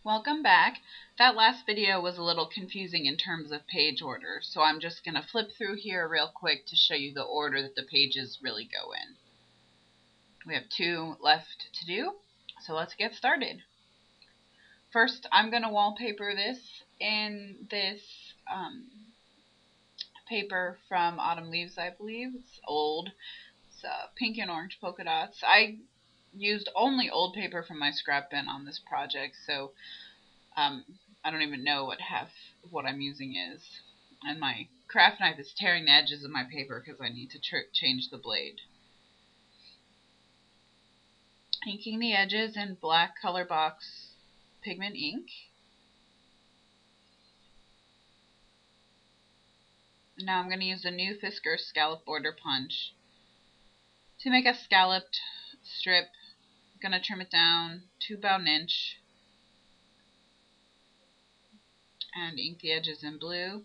Welcome back. That last video was a little confusing in terms of page order, so I'm just going to flip through here real quick to show you the order that the pages really go in. We have 2 left to do, so let's get started. First, I'm going to wallpaper this in this paper from Autumn Leaves, I believe. It's old. It's pink and orange polka dots. I used only old paper from my scrap bin on this project, so I don't even know what half of what I'm using is. And my craft knife is tearing the edges of my paper because I need to change the blade. Inking the edges in black color box pigment ink. Now I'm going to use the new Fisker scallop border punch to make a scalloped strip. I'm going to trim it down to about an inch and ink the edges in blue.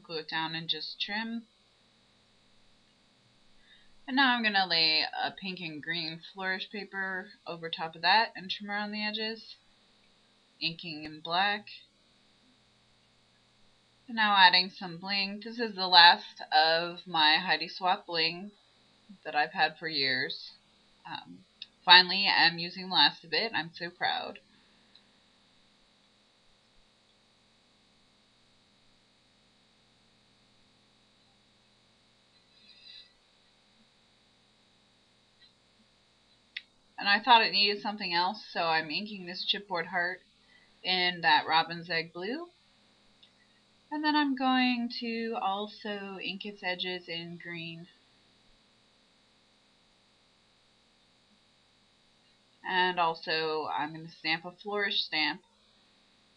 Glue it down and just trim. And now I'm going to lay a pink and green flourish paper over top of that and trim around the edges, inking in black. And now adding some bling. This is the last of my Heidi Swap bling that I've had for years. Finally, I'm using the last of it. I'm so proud. And I thought it needed something else, so I'm inking this chipboard heart in that robin's egg blue. And then I'm going to also ink its edges in green. And also I'm going to stamp a flourish stamp.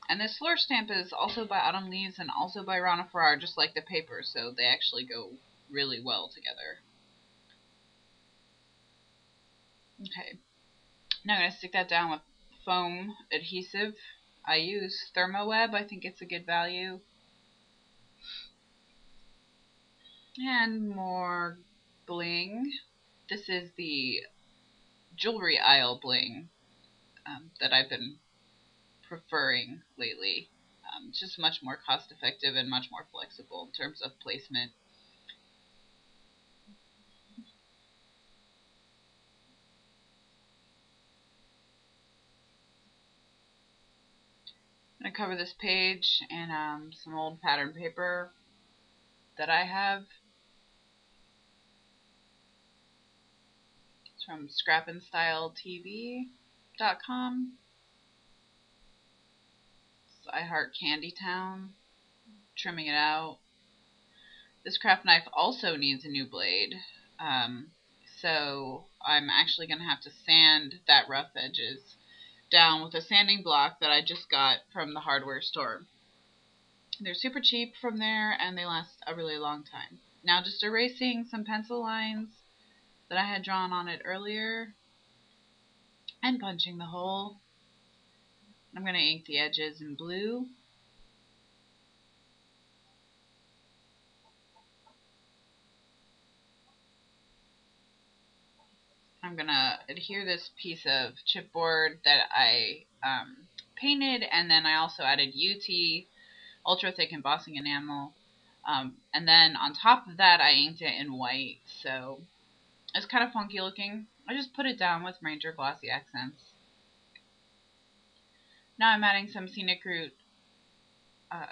And this flourish stamp is also by Autumn Leaves and also by Rana Farrar, just like the paper, so they actually go really well together. Okay. Now I'm going to stick that down with foam adhesive. I use Thermoweb. I think it's a good value. And more bling. This is the jewelry aisle bling that I've been preferring lately. It's just much more cost effective and much more flexible in terms of placement. I'm going to cover this page in some old pattern paper that I have. It's from scrapandstyletv.com. I Heart Candy Town. Trimming it out. This craft knife also needs a new blade. So I'm actually going to have to sand that rough edges down with a sanding block that I just got from the hardware store. They're super cheap from there and they last a really long time. Now just erasing some pencil lines that I had drawn on it earlier and punching the hole. I'm going to ink the edges in blue. I'm going to adhere this piece of chipboard that I painted, and then I also added UT ultra thick embossing enamel, and then on top of that I inked it in white, so it's kind of funky looking. I just put it down with Ranger glossy accents. Now I'm adding some Scenic Route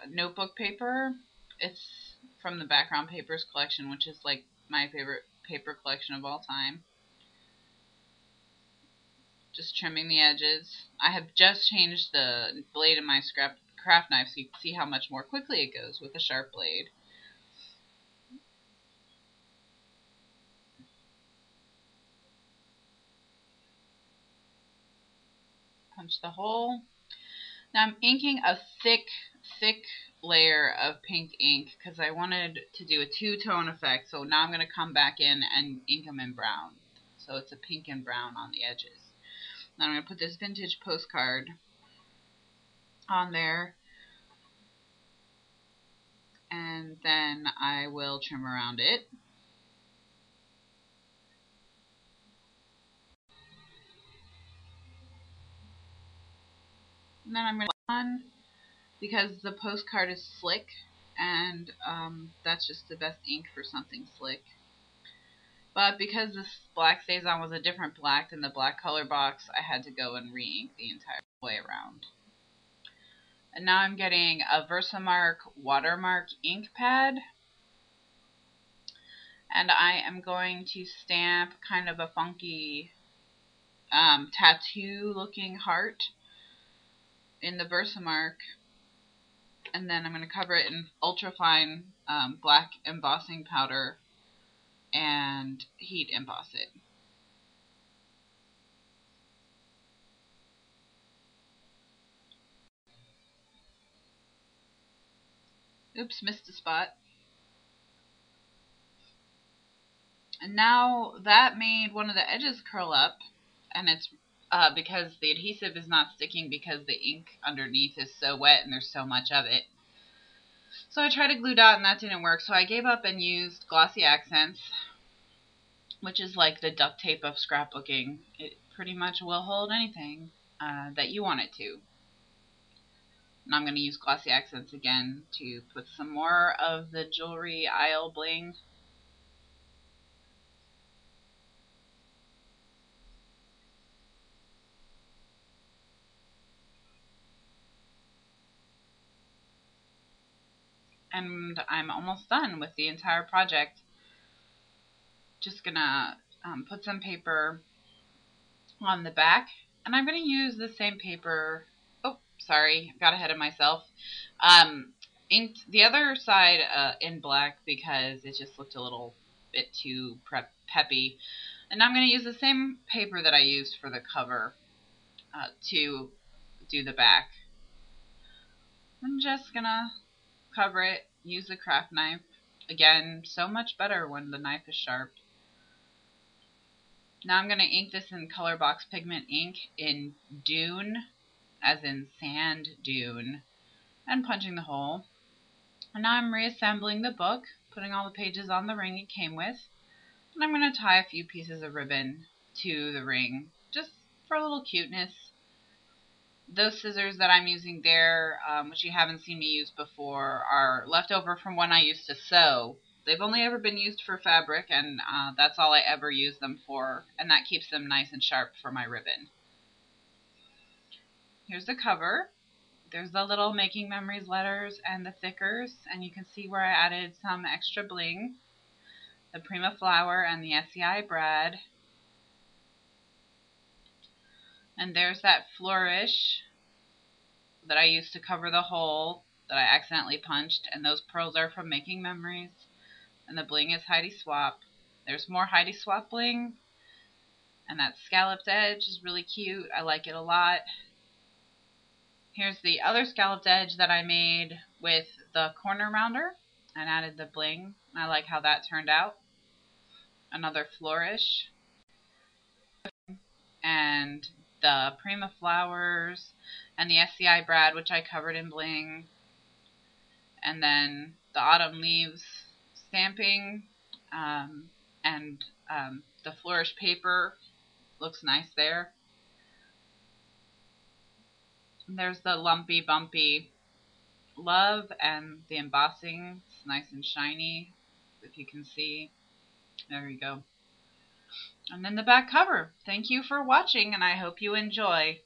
notebook paper. It's from the Background Papers collection, which is like my favorite paper collection of all time. Just trimming the edges. I have just changed the blade of my craft knife so you can see how much more quickly it goes with a sharp blade. Punch the hole. Now I'm inking a thick layer of pink ink because I wanted to do a two-tone effect. So now I'm going to come back in and ink them in brown. So it's a pink and brown on the edges. Now I'm going to put this vintage postcard on there. And then I will trim around it. And then I'm going to on because the postcard is slick, and that's just the best ink for something slick. But because this black StazOn was a different black than the black color box, I had to go and re-ink the entire way around. And now I'm getting a Versamark watermark ink pad. And I am going to stamp kind of a funky tattoo looking heart in the Versamark. And then I'm going to cover it in ultrafine black embossing powder and heat emboss it. Oops, missed a spot. And now that made one of the edges curl up, and it's because the adhesive is not sticking because the ink underneath is so wet and there's so much of it. So I tried a glue dot and that didn't work, so I gave up and used Glossy Accents, which is like the duct tape of scrapbooking. It pretty much will hold anything that you want it to. And I'm going to use Glossy Accents again to put some more of the jewelry aisle bling. And I'm almost done with the entire project. Just gonna put some paper on the back, and I'm gonna use the same paper. Oh, sorry, got ahead of myself. Inked the other side in black because it just looked a little bit too peppy. And I'm gonna use the same paper that I used for the cover to do the back. I'm just gonna cover it, use a craft knife. Again, so much better when the knife is sharp. Now I'm going to ink this in Colorbox Pigment ink in Dune, as in sand dune, and punching the hole. And now I'm reassembling the book, putting all the pages on the ring it came with. And I'm going to tie a few pieces of ribbon to the ring, just for a little cuteness. Those scissors that I'm using there, which you haven't seen me use before, are left over from when I used to sew. They've only ever been used for fabric, and that's all I ever use them for, and that keeps them nice and sharp for my ribbon. Here's the cover. There's the little Making Memories letters and the thickers, and you can see where I added some extra bling, the Prima flower and the SEI brad. And there's that flourish that I used to cover the hole that I accidentally punched, and those pearls are from Making Memories. And the bling is Heidi Swap. There's more Heidi Swap bling, and that scalloped edge is really cute. I like it a lot. Here's the other scalloped edge that I made with the corner rounder and added the bling. I like how that turned out. Another flourish. And the Prima flowers and the SCI brad, which I covered in bling. And then the autumn leaves stamping, and the flourish paper looks nice there. And there's the lumpy bumpy love, and the embossing. It's nice and shiny, if you can see. There we go. And then the back cover. Thank you for watching, and I hope you enjoy.